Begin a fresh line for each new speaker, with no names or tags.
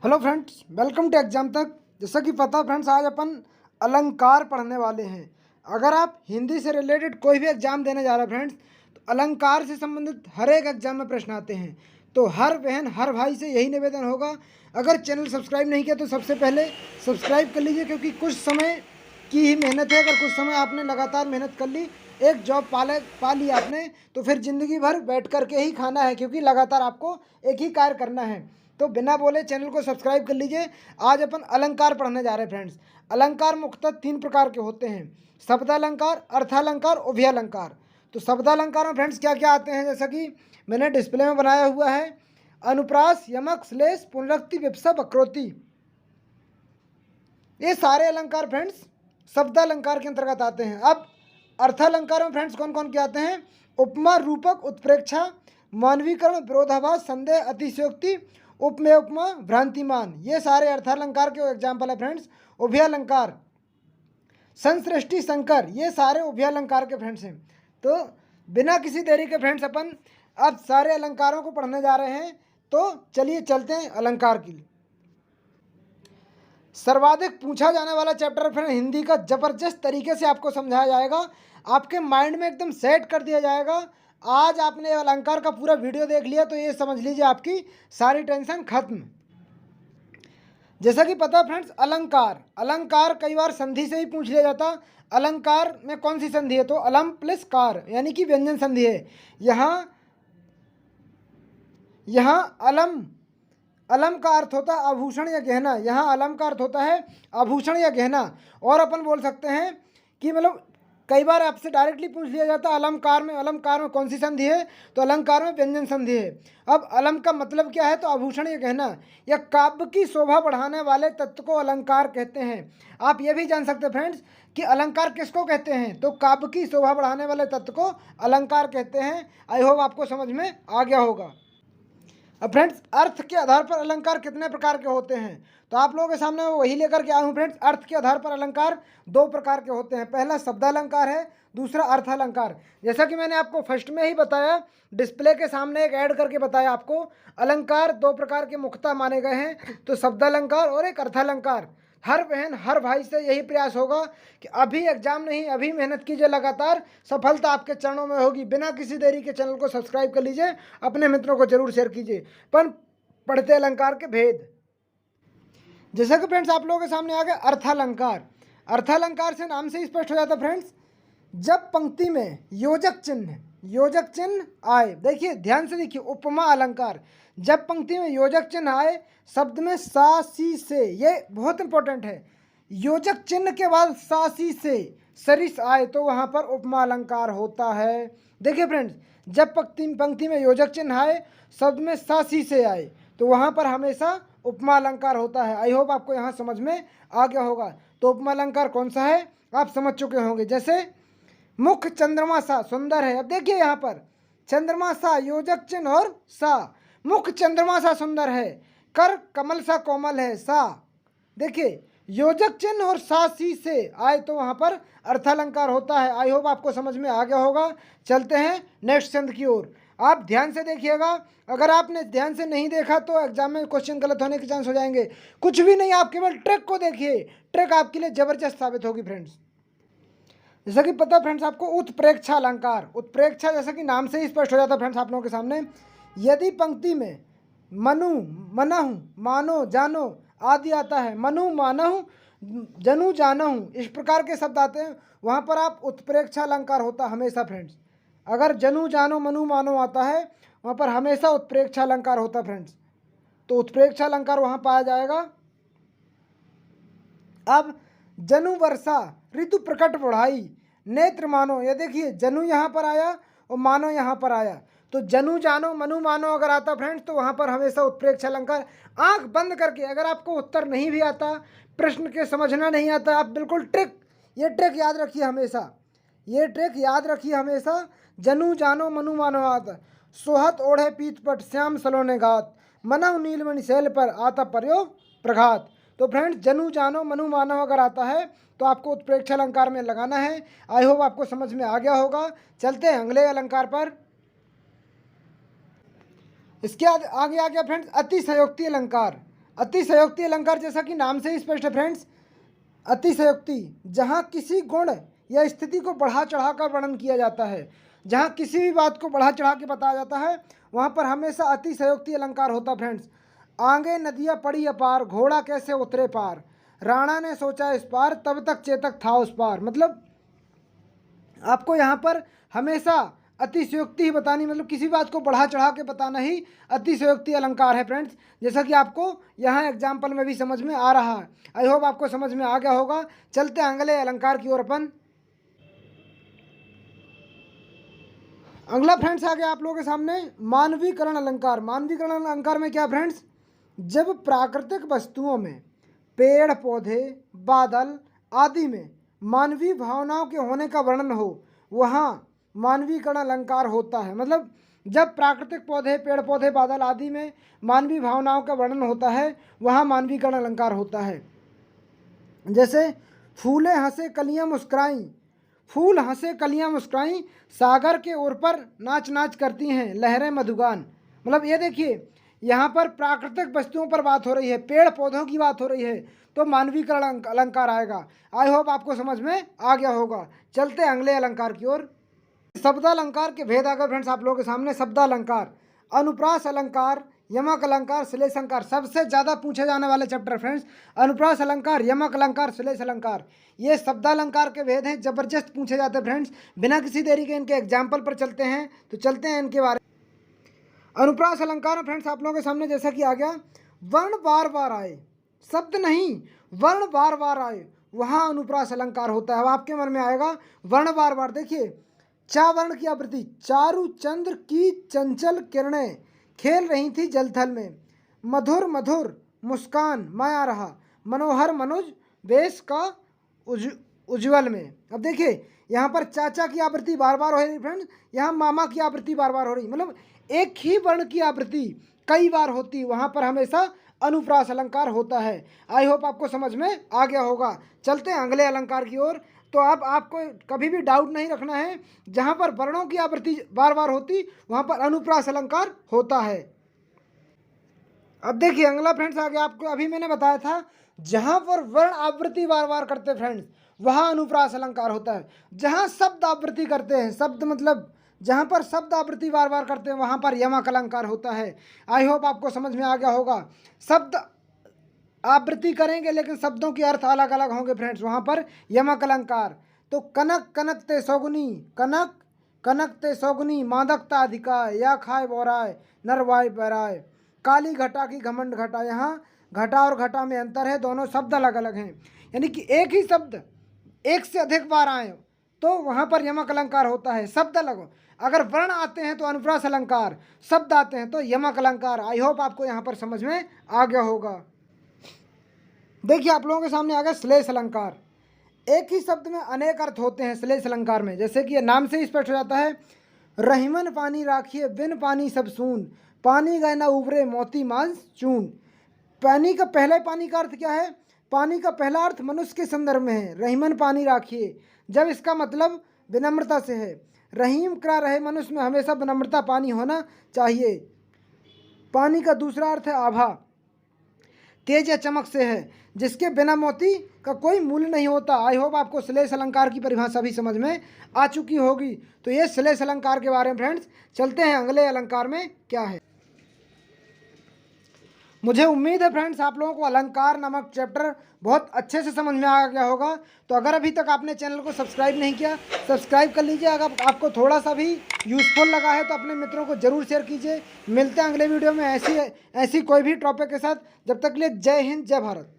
Hello friends, welcome to exam तक। जैसा कि पता फ्रेंड्स, आज अपन अलंकार पढ़ने वाले हैं। अगर आप हिंदी से रिलेटेड कोई भी एग्जाम देने जा रहे हैं फ्रेंड्स, तो अलंकार से संबंधित हर एक एग्जाम में प्रश्न आते हैं। तो हर बहन हर भाई से यही निवेदन होगा, अगर चैनल सब्सक्राइब नहीं किया तो सबसे पहले सब्सक्राइब कर लीजिए, क्योंकि कुछ समय की ही मेहनत है। अगर कुछ समय आपने लगातार मेहनत कर ली, एक जॉब पा ली आपने, तो फिर ज़िंदगी भर बैठ करके ही खाना है, क्योंकि लगातार आपको एक ही कार्य करना है। तो बिना बोले चैनल को सब्सक्राइब कर लीजिए। आज अपन अलंकार पढ़ने जा रहे हैं फ्रेंड्स। अलंकार मुख्यतः 3 प्रकार के होते हैं: शब्दालंकार, अर्थालंकार, उभयालंकार। तो शब्दालंकार में फ्रेंड्स क्या क्या आते हैं, जैसा कि मैंने डिस्प्ले में बनाया हुआ है: अनुप्रास, यमक, श्लेष, पुनरुक्ति, विपसा, वक्रोक्ति। ये सारे अलंकार फ्रेंड्स शब्दालंकार के अंतर्गत आते हैं। अब अर्थालंकार में फ्रेंड्स कौन कौन के आते हैं: उपमा, रूपक, उत्प्रेक्षा, मानवीकरण, विरोधाभास, संदेह, अतिशयोक्ति, उपमेय, उपमा, भ्रांतिमान। ये सारे अर्थालंकार के एग्जाम्पल है फ्रेंड्स। उभयालंकार, संसृष्टि, संकर, ये सारे उभयालंकार के फ्रेंड्स हैं। तो बिना किसी देरी के फ्रेंड्स अपन अब सारे अलंकारों को पढ़ने जा रहे हैं। तो चलिए चलते हैं अलंकार की। सर्वाधिक पूछा जाने वाला चैप्टर फ्रेंड हिंदी का जबरदस्त तरीके से आपको समझाया जाएगा, आपके माइंड में एकदम सेट कर दिया जाएगा। आज आपने अलंकार का पूरा वीडियो देख लिया तो ये समझ लीजिए आपकी सारी टेंशन खत्म। जैसा कि पता फ्रेंड्स, अलंकार अलंकार कई बार संधि से ही पूछ लिया जाता। अलंकार में कौन सी संधि है, तो अलम प्लस कार यानी कि व्यंजन संधि है। यहाँ अलम अलम का अर्थ होता है आभूषण या गहना। यहाँ अलम का अर्थ होता है आभूषण या गहना। और अपन बोल सकते हैं कि मतलब कई बार आपसे डायरेक्टली पूछ लिया जाता है अलंकार में कौन सी संधि है, तो अलंकार में व्यंजन संधि है। अब अलम का मतलब क्या है, तो आभूषण या गहना या काव्य की शोभा बढ़ाने वाले तत्व को अलंकार कहते हैं। आप ये भी जान सकते हैं फ्रेंड्स कि अलंकार किसको कहते हैं, तो काव्य की शोभा बढ़ाने वाले तत्व को अलंकार कहते हैं। आई होप आपको समझ में आ गया होगा। अब फ्रेंड्स, अर्थ के आधार पर अलंकार कितने प्रकार के होते हैं, तो आप लोगों के सामने मैं वही लेकर के आया हूँ फ्रेंड्स। अर्थ के आधार पर अलंकार 2 प्रकार के होते हैं। पहला शब्दालंकार है, दूसरा अर्थालंकार। जैसा कि मैंने आपको फर्स्ट में ही बताया, डिस्प्ले के सामने एक ऐड करके बताया आपको, अलंकार 2 प्रकार के मुख्यतः माने गए हैं, तो शब्दालंकार और एक अर्थालंकार। हर बहन हर भाई से यही प्रयास होगा कि अभी एग्जाम नहीं, अभी मेहनत कीजिए, लगातार सफलता आपके चरणों में होगी। बिना किसी देरी के चैनल को सब्सक्राइब कर लीजिए, अपने मित्रों को जरूर शेयर कीजिए। पर पढ़ते अलंकार के भेद, जैसा कि फ्रेंड्स आप लोगों के सामने आ गया अर्थालंकार। अर्थालंकार से नाम से स्पष्ट हो जाता फ्रेंड्स, जब पंक्ति में योजक चिन्ह आए। देखिए ध्यान से देखिए, उपमा अलंकार, जब पंक्ति में योजक चिन्ह आए, शब्द में सा सी से, ये बहुत इंपॉर्टेंट है, योजक चिन्ह के बाद सा सी से सरिस आए तो वहाँ पर उपमा अलंकार होता है। देखिए फ्रेंड्स, जब पंक्ति में योजक चिन्ह आए, शब्द में सा सी से आए, तो वहाँ पर हमेशा उपमा अलंकार होता है। आई होप आपको यहाँ समझ में आ गया होगा। तो उपमा अलंकार कौन सा है आप समझ चुके होंगे। जैसे मुख चंद्रमा सा सुंदर है। अब देखिए यहाँ पर चंद्रमा सा, योजक चिन्ह और सा, मुख चंद्रमा सा सुंदर है, कर कमल सा कोमल है, सा। देखिए योजक चिन्ह और सा सी से आए तो वहाँ पर अर्थालंकार होता है। आई होप आपको समझ में आ गया होगा। चलते हैं नेक्स्ट छंद की ओर। आप ध्यान से देखिएगा, अगर आपने ध्यान से नहीं देखा तो एग्जाम में क्वेश्चन गलत होने के चांस हो जाएंगे। कुछ भी नहीं, आप केवल ट्रिक को देखिए, ट्रिक आपके लिए जबरदस्त साबित होगी फ्रेंड्स। जैसा कि पता फ्रेंड्स आपको, उत्प्रेक्षा अलंकार। उत्प्रेक्षा जैसा कि नाम से ही स्पष्ट हो जाता है फ्रेंड्स आप लोगों के सामने, यदि पंक्ति में मनु, मनहु, मानो, जानो आदि आता है, मनु, मानहु, जनु, जानहु, इस प्रकार के शब्द आते हैं, वहाँ पर आप उत्प्रेक्षा अलंकार होता हमेशा फ्रेंड्स। अगर जनु, जानो, मनु, मानो आता है, वहाँ पर हमेशा उत्प्रेक्षा अलंकार होता फ्रेंड्स। तो उत्प्रेक्षा अलंकार वहाँ पाया जाएगा। अब जनु वर्षा, ऋतु प्रकट बढ़ाई, नेत्र मानो, ये देखिए जनु यहाँ पर आया और मानो यहाँ पर आया, तो जनु, जानो, मनु, मानो अगर आता फ्रेंड्स तो वहाँ पर हमेशा उत्प्रेक्षा अलंकार। आंख बंद करके, अगर आपको उत्तर नहीं भी आता, प्रश्न के समझना नहीं आता, आप बिल्कुल ये ट्रिक याद रखिए हमेशा, ये ट्रिक याद रखिए हमेशा। जनु, जानो, मनु, मानो आता, सोहत ओढ़े पीत पट, श्याम सलोने गात, मनहु नीलमणि शैल पर, आता प्रयोग प्रघात। तो फ्रेंड्स जनु, जानो, मनु, मानो अगर आता है तो आपको उत्प्रेक्षा अलंकार में लगाना है। आई होप आपको समझ में आ गया होगा। चलते हैं अगले अलंकार पर। इसके आगे आ गया फ्रेंड्स अतिशयोक्ति अलंकार। अतिशयोक्ति अलंकार जैसा कि नाम से ही स्पष्ट है फ्रेंड्स, अतिशयोक्ति जहाँ किसी गुण या स्थिति को बढ़ा चढ़ा कर वर्णन किया जाता है, जहाँ किसी भी बात को बढ़ा चढ़ा के बताया जाता है, वहाँ पर हमेशा अतिशयोक्ति अलंकार होता फ्रेंड्स। आगे नदियाँ पड़ी अपार, घोड़ा कैसे उतरे पार, राणा ने सोचा इस पार, तब तक चेतक था उस पार। मतलब आपको यहाँ पर हमेशा अतिशयोक्ति ही बतानी, मतलब किसी बात को बढ़ा चढ़ा के बताना ही अतिशयोक्ति अलंकार है फ्रेंड्स, जैसा कि आपको यहाँ एग्जाम्पल में भी समझ में आ रहा है। आई होप आपको समझ में आ गया होगा। चलते हैं अगले अलंकार की ओर अपन। अगला फ्रेंड्स आ गया आप लोगों के सामने मानवीकरण अलंकार। मानवीकरण अलंकार में क्या फ्रेंड्स, जब प्राकृतिक वस्तुओं में, पेड़ पौधे, बादल आदि में मानवीय भावनाओं के होने का वर्णन हो, वहाँ मानवीकरण अलंकार होता है। मतलब जब प्राकृतिक पौधे, पेड़ पौधे, बादल आदि में मानवीय भावनाओं का वर्णन होता है, वहाँ मानवीकरण अलंकार होता है। जैसे फूले हंसे कलियाँ मुस्कुराईं, फूल हंसे कलियाँ मुस्कुराईं, सागर के ओर पर नाच नाच करती हैं लहरें मधुगान। मतलब ये देखिए, यहाँ पर प्राकृतिक वस्तुओं पर बात हो रही है, पेड़ पौधों की बात हो रही है, तो मानवीकरण अलंकार आएगा। आई होप आपको समझ में आ गया होगा। चलते हैं अगले अलंकार की ओर। शब्दालंकार के भेद आ गए फ्रेंड्स आप लोगों के सामने। शब्दालंकार, अनुप्रास अलंकार, यमक अलंकार, श्लेष अलंकार, सबसे ज़्यादा पूछे जाने वाले चैप्टर फ्रेंड्स। अनुप्रास अलंकार, यमक अलंकार, श्लेष अलंकार, ये शब्दालंकार के भेद हैं, जबरदस्त पूछे जाते हैं फ्रेंड्स। बिना किसी देरी के इनके एग्जाम्पल पर चलते हैं, तो चलते हैं इनके बारे में। अनुप्रास अलंकार फ्रेंड्स आप लोगों के सामने जैसा कि आ गया, वर्ण बार बार आए, शब्द नहीं वर्ण बार बार आए, वहाँ अनुप्रास अलंकार होता है। अब आपके मन में आएगा वर्ण बार बार। देखिए, चा वर्ण की आवृत्ति, चारु चंद्र की चंचल किरणें खेल रही थी जलथल में, मधुर मधुर मुस्कान माया रहा, मनोहर मनुज वेश का उज्ज्वल में। अब देखिए, यहाँ पर चाचा की आवृत्ति बार बार हो रही फ्रेंड्स, यहाँ मामा की आवृत्ति बार बार हो रही। मतलब एक ही वर्ण की आवृत्ति कई बार होती, वहाँ पर हमेशा अनुप्रास अलंकार होता है। आई होप आपको समझ में आ गया होगा। चलते हैं अगले अलंकार की ओर। तो अब आपको कभी भी डाउट नहीं रखना है, जहाँ पर वर्णों की आवृत्ति बार बार होती, वहाँ पर अनुप्रास अलंकार होता है। अब देखिए अगला फ्रेंड्स आ गया, आपको अभी मैंने बताया था, जहाँ पर वर्ण आवृत्ति बार बार करते फ्रेंड्स, वहाँ अनुप्रास अलंकार होता है। जहाँ शब्द आवृत्ति करते हैं, शब्द मतलब जहाँ पर शब्द आवृत्ति बार बार करते हैं, वहाँ पर यमक अलंकार होता है। आई होप आपको समझ में आ गया होगा। शब्द आवृत्ति करेंगे लेकिन शब्दों के अर्थ अलग अलग होंगे फ्रेंड्स, वहाँ पर यमक अलंकार। तो कनक कनक ते सौगुनी, कनक कनक ते सौगुनी, मादकता अधिकाय, या खाए बोराय नरवाय पैराय, काली घटा की घमंड घटा। यहाँ घटा और घटा में अंतर है, दोनों शब्द अलग अलग हैं। यानी कि एक ही शब्द एक से अधिक बार आए तो वहाँ पर यमक अलंकार होता है, शब्द अलग हो। अगर वर्ण आते हैं तो अनुप्रास अलंकार, शब्द आते हैं तो यमक अलंकार। आई होप आपको यहाँ पर समझ में आ गया होगा। देखिए आप लोगों के सामने आ गया श्लेष अलंकार। एक ही शब्द में अनेक अर्थ होते हैं श्लेष अलंकार में, जैसे कि नाम से ही स्पष्ट हो जाता है, रहीमन पानी राखिए बिन पानी सब सून, पानी गए न उबरे मोती मांस चून। पानी का पहले पानी का अर्थ क्या है, पानी का पहला अर्थ मनुष्य के संदर्भ में है, रहीमन पानी राखिए, जब इसका मतलब विनम्रता से है। रहीम करा रहे मनुष्य में हमेशा विनम्रता पानी होना चाहिए। पानी का दूसरा अर्थ है आभा, तेज या चमक से है, जिसके बिना मोती का कोई मूल्य नहीं होता। आई होप आपको श्लेष अलंकार की परिभाषा भी समझ में आ चुकी होगी। तो ये श्लेष अलंकार के बारे में फ्रेंड्स। चलते हैं अगले अलंकार में क्या है। मुझे उम्मीद है फ्रेंड्स आप लोगों को अलंकार नामक चैप्टर बहुत अच्छे से समझ में आ गया होगा। तो अगर अभी तक आपने चैनल को सब्सक्राइब नहीं किया, सब्सक्राइब कर लीजिए। अगर आपको थोड़ा सा भी यूज़फुल लगा है तो अपने मित्रों को ज़रूर शेयर कीजिए। मिलते हैं अगले वीडियो में ऐसी कोई भी टॉपिक के साथ। जब तक के लिए जय हिंद, जय भारत।